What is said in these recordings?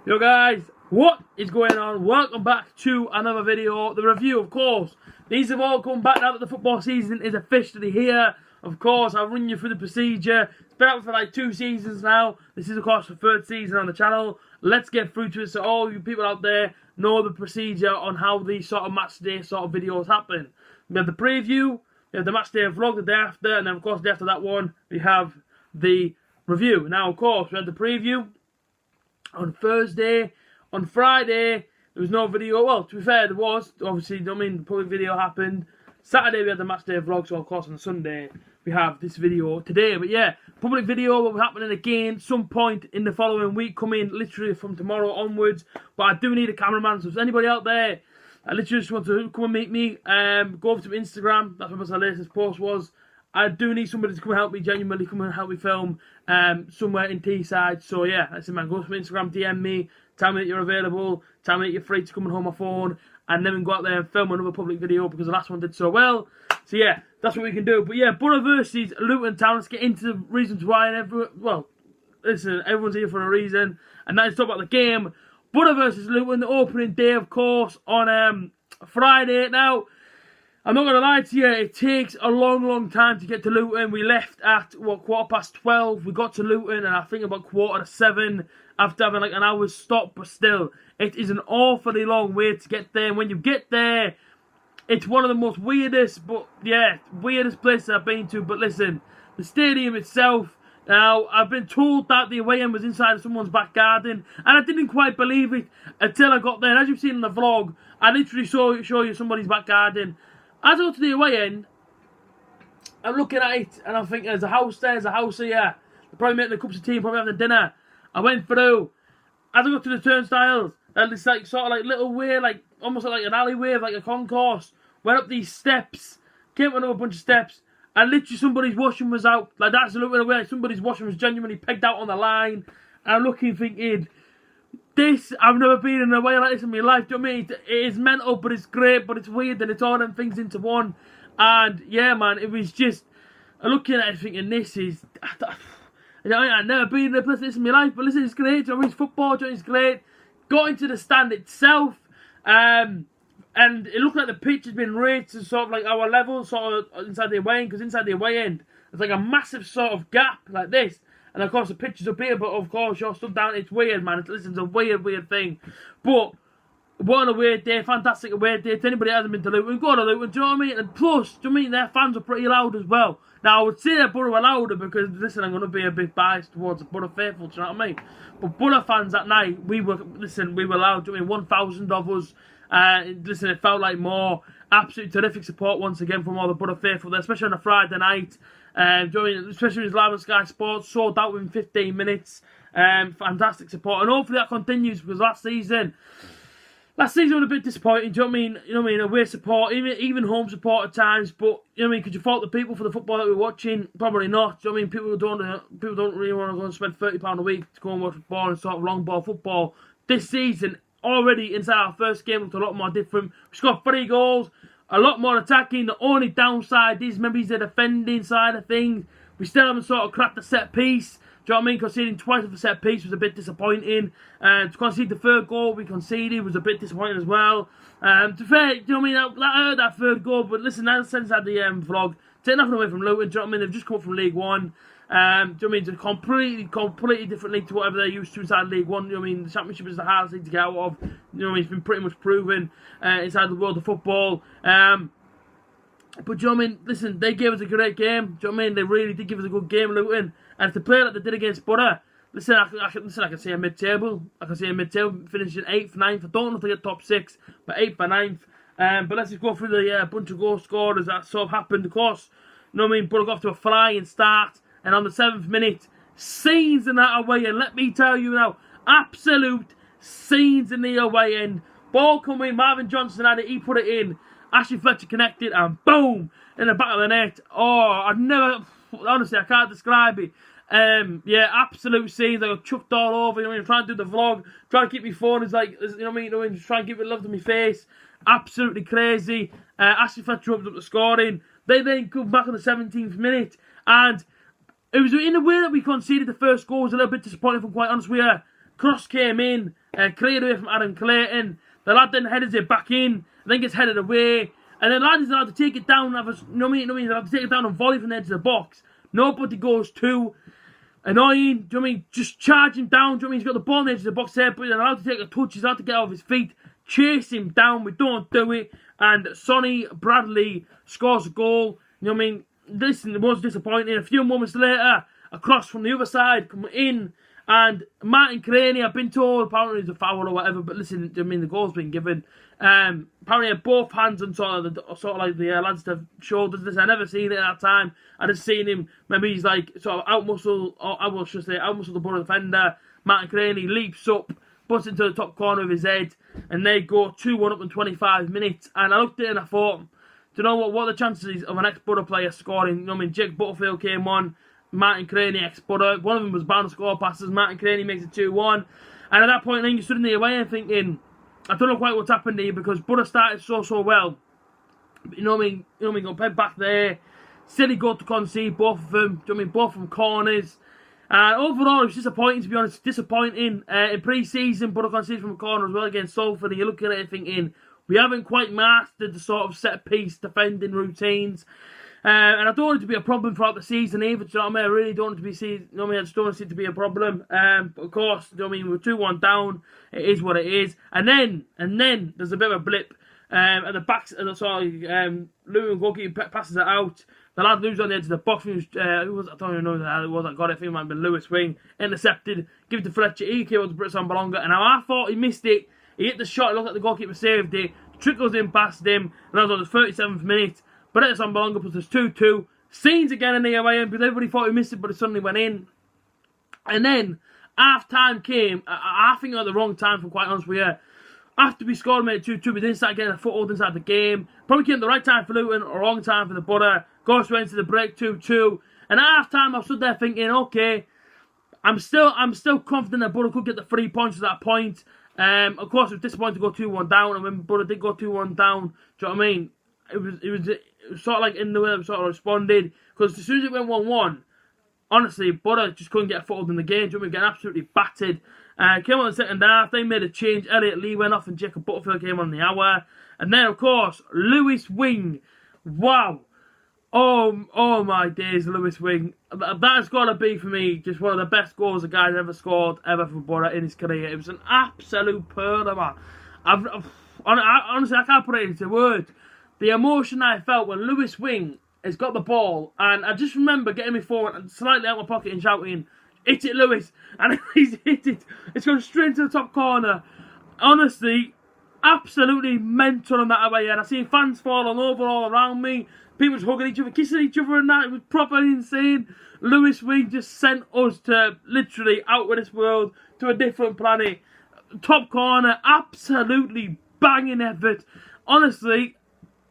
Yo guys, what is going on? Welcome back to another video, the review of course. These have all come back now that the football season is officially here. Of course, I'll run you through the procedure. It's been out for like 2 seasons now. This is of course the 3rd season on the channel. Let's get through to it so all you people out there know the procedure on how these sort of match day sort of videos happen. We have the preview, we have the match day vlog the day after, and then of course the day after that one we have the review. Now of course we had the preview on Thursday. On Friday, there was no video. Well, to be fair, there was. Obviously, I mean, the public video happened. Saturday, we had the match day vlog. So, of course, on Sunday, we have this video today. But, yeah, public video will be happening again some point in the following week, coming literally from tomorrow onwards. But I do need a cameraman. So, if there's anybody out there, I literally just want to come and meet me, go over to Instagram. That's what my latest post was. I do need somebody to come and help me, genuinely come and help me film somewhere in Teesside. So yeah, that's it, man. Go to my Instagram, DM me, tell me that you're available, tell me that you're free to come and hold my phone, and then we can go out there and film another public video because the last one did so well. So yeah, that's what we can do. But yeah, Borough versus Luton Town. Let's get into the reasons why. And well, listen, everyone's here for a reason, and now let's talk about the game. Borough versus Luton, the opening day, of course, on Friday. Now, I'm not going to lie to you, it takes a long time to get to Luton. We left at, what, 12:15. We got to Luton, and I think about 7:15 after having like an hour's stop. But still, it is an awfully long way to get there. And when you get there, it's one of the most weirdest places I've been to. But listen, the stadium itself, now, I've been told that the away end was inside of someone's back garden, and I didn't quite believe it until I got there. And as you've seen in the vlog, I literally show you somebody's back garden. As I go to the away end, I'm looking at it and I'm thinking, there's a house there, there's a house here. They're probably making the cups of tea, probably having dinner. I went through. As I got to the turnstiles, there's this like sort of like little way, like almost like an alleyway, like a concourse. Went up these steps, came up another bunch of steps, and literally somebody's washing was out. Like that's looking away, like somebody's washing was genuinely pegged out on the line. And I'm looking, thinking, I've never been in a way like this in my life. Do you know what I mean? It is mental, but it's great, but it's weird, and it's all them things into one. And yeah, man, it was just looking at it thinking, this is. I've never been in a place like this in my life, but listen, it's great. Do you know what I mean? It's football, do you know, it's great. Got into the stand itself, and it looked like the pitch had been raised to sort of like our level, sort of inside the away end, because inside the away end, there's like a massive sort of gap like this. And of course the pitch is up here, but of course you're stood down. It's weird, man. It's a weird thing. But what an away day, fantastic away day. To anybody that hasn't been to Luton, go to Luton, do you know what I mean? And plus, do you know what I mean, their fans are pretty loud as well. Now I would say that Borough are louder because, listen, I'm going to be a bit biased towards the Borough faithful, do you know what I mean? But Borough fans that night, we were loud. Do you know what I mean? 1,000 of us. Listen, it felt like more. Absolutely terrific support once again from all the Borough faithful there, especially on a Friday night. Especially with live on Sky Sports, sold out within 15 minutes. Fantastic support, and hopefully that continues because last season was a bit disappointing. Do you know what I mean? You know what I mean? Away support, even home support at times. But you know what I mean? Could you fault the people for the football that we're watching? Probably not. Do you know what I mean? People don't really want to go and spend £30 a week to go and watch football and sort of long ball football. This season, already inside our first game, looked a lot more different. We scored 3 goals. A lot more attacking. The only downside is maybe the defending side of things. We still haven't sort of cracked the set piece. Do you know what I mean? Conceding twice of a set piece was a bit disappointing. To concede the 3rd goal we conceded was a bit disappointing as well. To be fair, do you know what I mean? I heard that 3rd goal, but listen, that's inside the vlog. Take nothing away from Luton. Do you know what I mean? They've just come up from League One. Do you know what I mean? It's a completely different league to whatever they're used to inside League One. You know what I mean? The Championship is the hardest league to get out of. You know what I mean? It's been pretty much proven inside the world of football. But do you know what I mean? Listen, they gave us a great game. Do you know what I mean? They really did give us a good game, Luton. And to play like they did against Borough, listen, I can see a mid-table. I can see a mid-table finishing 8th, 9th. I don't know if they get top 6, but 8th or 9th. But let's just go through the bunch of goal scorers that sort of happened. Of course, you know what I mean? Borough got off to a flying start. And on the 7th minute, scenes in that away end. Let me tell you now, absolute scenes in the away end. Ball coming, Marvin Johnson had it, he put it in. Ashley Fletcher connected, and boom, in the back of the net. Oh, honestly, I can't describe it. Yeah, absolute scenes. I got chucked all over. You know what I mean? Trying to do the vlog, trying to keep my phone as like, you know what I mean? Just trying to give it love to my face. Absolutely crazy. Ashley Fletcher opens up the scoring. They then come back on the 17th minute, and it was in the way that we conceded the first goal was a little bit disappointing, if I'm quite honest with you. Cross came in, cleared away from Adam Clayton. The lad then headed it back in, then gets headed away, and the lad is allowed to take it down. He's allowed to take it down and volley from the edge of the box. Nobody goes too. Annoying, do you know what I mean? Just charging down, do you know what I mean? He's got the ball on the edge of the box there, but he's allowed to take a touch, he's allowed to get off his feet, chase him down, we don't do it, and Sonny Bradley scores a goal, you know what I mean? Listen, it was disappointing. A few moments later, a cross from the other side come in, and Martin Craney, I've been told, apparently it's a foul or whatever, but listen, I mean, the goal's been given. Apparently had both hands on sort of like the lad's shoulders. Listen, I never seen it at that time. I just seen him, maybe he's like sort of out-muscle, or I will just say out-muscle the Borough defender. Martin Craney leaps up, puts into the top corner of his head, and they go 2-1 up in 25 minutes. And I looked at it and I thought, do you know what are the chances of an ex-Borough player scoring? You know what I mean? Jake Butterfield came on, Martin Craney ex-Borough. One of them was bound to score passes. Martin Craney makes it 2-1. And at that point, then you stood in the away and thinking, I don't know quite what's happened here, because Borough started so well. You know what I mean? Got played back there. Silly goal to concede, both of them. Do you know what I mean? Both from corners. And overall, it was disappointing, to be honest. Disappointing. In pre-season, Borough conceded from a corner as well against Salford. And you're looking at it thinking, we haven't quite mastered the sort of set-piece defending routines. And I don't want it to be a problem throughout the season either, do you know what I mean? I really don't want it to be seen, you know what I mean? I just don't want it to be a problem. But of course, you know what I mean? We're 2-1 down. It is what it is. And then there's a bit of a blip at the back. Luton goalkeeper passes it out. The lad moves on the edge of the box. Who was, I don't even know who it was that got it. I think it might have been Lewis Wing. Intercepted. Give it to Fletcher. He came up to Brits on Bolonga. And now I thought he missed it. He hit the shot. It looked like the goalkeeper saved it. Trickles in past him. And that was on the 37th minute. But it's on Bolonga puts us 2-2. Scenes again in the away end because everybody thought he missed it, but it suddenly went in. And then half-time came. I think at the wrong time, if I'm quite honest with you. After we scored, made it 2-2, we didn't start getting a foothold inside the game. Probably came at the right time for Luton, or wrong time for the Borough. Goes went to the break 2-2. And at half-time, I stood there thinking, okay, I'm still confident that Borough could get the 3 points at that point. Of course, it was disappointing to go 2-1 down, and when Borough did go 2-1 down, do you know what I mean? It was sort of like in the way we sort of responded, because as soon as it went 1-1, honestly, Borough just couldn't get a foothold in the game. Do you know what I mean? Getting absolutely battered. Came on the second half, they made a change. Elliot Lee went off and Jacob Butterfield came on in the hour. And then, of course, Lewis Wing. Wow. Oh my days, Lewis Wing. That's got to be, for me, just one of the best goals the guy's ever scored, ever for Borough in his career. It was an absolute pearler, man. Honestly, I can't put it into words. The emotion I felt when Lewis Wing has got the ball, and I just remember getting me forward and slightly out my pocket and shouting, "Hit it, Lewis!" And he's hit it. It's gone straight into the top corner. Honestly, absolutely mental on that away end. I seen fans falling over all around me. People just hugging each other, kissing each other, and that. It was properly insane. Lewis Wing just sent us to literally out of this world, to a different planet. Top corner, absolutely banging effort. Honestly,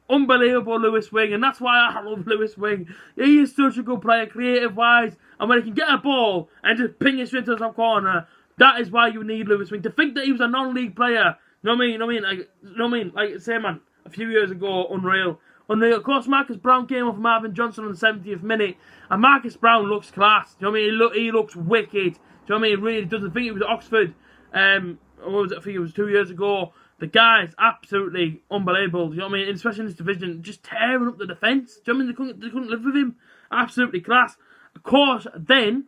unbelievable Lewis Wing, and that's why I love Lewis Wing. He is such a good player, creative-wise, and when he can get a ball and just ping it straight to the top corner, that is why you need Lewis Wing. To think that he was a non-league player, you know what I mean? Like, say, man, a few years ago, unreal. Of course, Marcus Brown came off Marvin Johnson on the 70th minute, and Marcus Brown looks class. Do you know what I mean? He looks wicked. Do you know what I mean? He really does. I think it was at Oxford. What was it? I think it was 2 years ago. The guy's absolutely unbelievable. Do you know what I mean? Especially in this division, just tearing up the defence. Do you know what I mean? They couldn't live with him. Absolutely class. Of course, then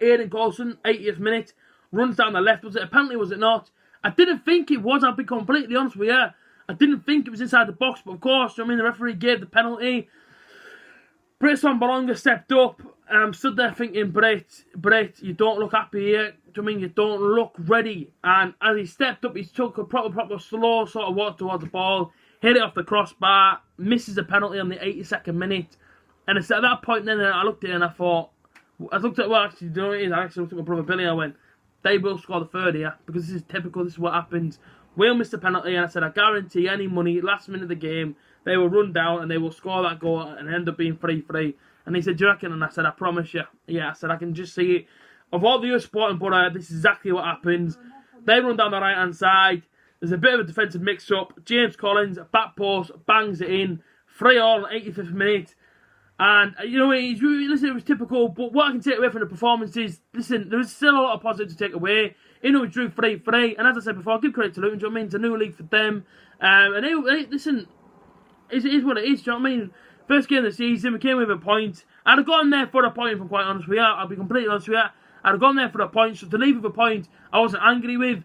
Aidan Coulson, 80th minute, runs down the left. Was it a penalty? Was it not? I didn't think it was. I'll be completely honest with you. I didn't think it was inside the box, but of course, do you know what I mean? The referee gave the penalty. Britson Bolonga stepped up, and I'm stood there thinking, Brett, you don't look happy here. Do you know what I mean? You don't look ready. And as he stepped up, he took a proper slow sort of walk towards the ball, hit it off the crossbar, misses the penalty on the 82nd minute. And it's at that point then I looked at it and I thought, well, actually, do you know what it is? I actually looked at my brother Billy and I went, they will score the third here, because this is typical, this is what happens. We'll miss the penalty, and I said, I guarantee any money, last minute of the game, they will run down and they will score that goal and end up being 3-3. And he said, do you reckon? And I said, I promise you. Yeah, I said, I can just see it. Of all the other Sporting Borough, this is exactly what happens. They run down the right-hand side. There's a bit of a defensive mix-up. James Collins, back post, bangs it in. 3-3, 85th minute. And, you know, listen, it was typical, but what I can take away from the performance is, listen, there is still a lot of positive to take away. even though we drew 3-3, and as I said before, I'll give credit to Luton, do you know what I mean? It's a new league for them. And listen, it is what it is, do you know what I mean? First game of the season, we came with a point. I'd have gone there for a point, if I'm quite honest with you. I'll be completely honest with you. I'd have gone there for a point, so to leave with a point, I wasn't angry with.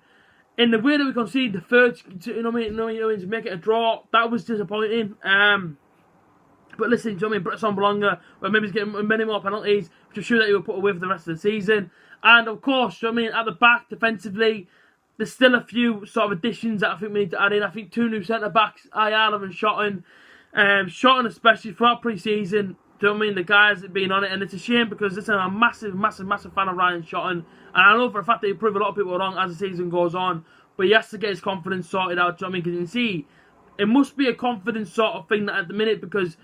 In the way that we conceded the third, you know what I mean, to make it a draw, that was disappointing. But listen, do you know what I mean? Britt's on Bologna, where maybe he's getting many more penalties, which I'm sure that he will put away for the rest of the season. And of course, do you know what I mean? At the back, defensively, there's still a few sort of additions that I think we need to add in. I think 2 new centre backs, Ayala and Shotton. Shotton especially throughout pre-season. Do you know what I mean? The guys that have been on it, and it's a shame because listen, I'm a massive fan of Ryan Shotton, and I know for a fact that he'll prove a lot of people wrong as the season goes on, but he has to get his confidence sorted out. Do you know what I mean? Because you can see, it must be a confidence sort of thing that at the minute, because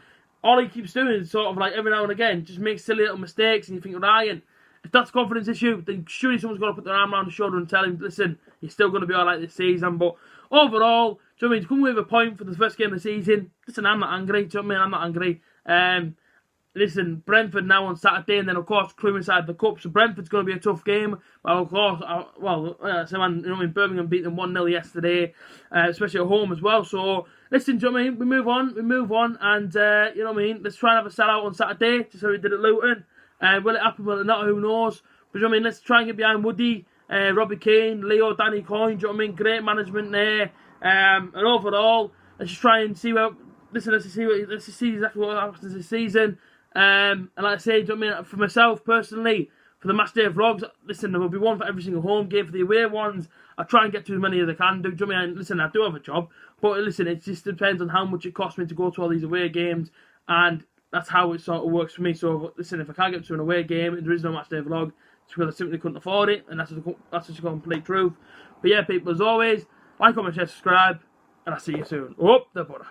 all he keeps doing is sort of like every now and again just makes silly little mistakes, and you think, Ryan, if that's a confidence issue, then surely someone's got to put their arm around his shoulder and tell him, listen, you're still going to be alright this season. But overall, do you know what I mean? To come with a point for the first game of the season, listen, I'm not angry. Do you know what I mean? I'm not angry. Listen, Brentford now on Saturday, and then of course Crewe inside the cup. So Brentford's going to be a tough game. Well, of course, you know what I mean, Birmingham beat them 1-0 yesterday, especially at home as well. So listen, do you know what I mean? We move on, and you know what I mean? Let's try and have a sellout on Saturday, just how we did at Luton. Will it happen? Will it not? Who knows? But you know what I mean? Let's try and get behind Woody, Robbie Keane, Leo, Danny Coyne. Do you know what I mean? Great management there. And overall, let's just try and see where. Listen, let's see exactly what happens this season. And like I say, do you know what I mean? For myself personally, for the match day vlogs, listen, there will be one for every single home game. For the away ones, I try and get to as many as I can do. Do you know what I mean? Listen, I do have a job, but listen, it just depends on how much it costs me to go to all these away games, and that's how it sort of works for me. So listen, if I can't get to an away game and there is no match day vlog, it's because I simply couldn't afford it, and that's just a complete truth. But yeah, people, as always, like, comment, share, subscribe, and I'll see you soon. Up the butter.